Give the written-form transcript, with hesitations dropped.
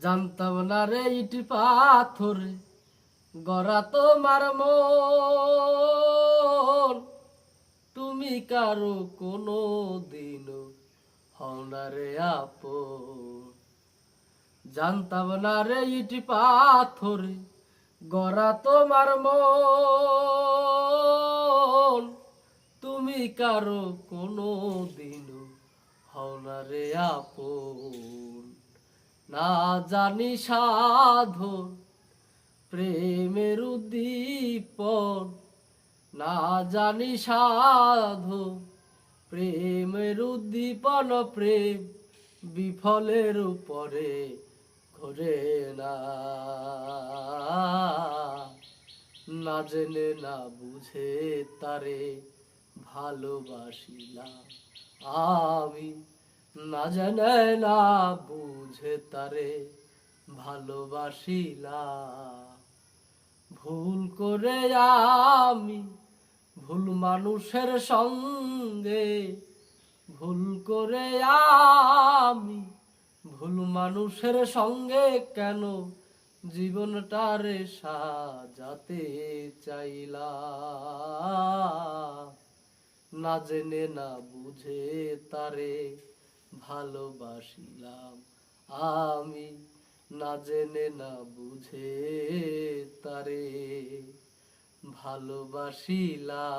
জানতাম না রে ইট পাথরে গড়া তোমার মন, তুমি কারো কোনো দিনও হও না রে আপন। জানতাম না রে ইট পাথরে গড়া তোমার মন, তুমি কারো কোনো দিনও হও না রে আপন। না জানি সাধন প্রেমের উদ্দীপন, না জানি সাধু প্রেমের উদ্দীপন, প্রেম বিফলের উপরে ঘোরে না। না জেনে না বুঝে তারে ভালোবাসিলাম আমি, না জেনে না বুঝে তারে ভালোবাসিলাম। ভুল করে আমি ভুল মানুষের সঙ্গে, ভুল করে আমি ভুল মানুষের সঙ্গে কেন জীবনটারে সাজাতে চাইলাম। না জেনে না বুঝে তারে ভালোবাসিলাম আমি, না জেনে না বুঝে তারে ভালোবাসিলাম।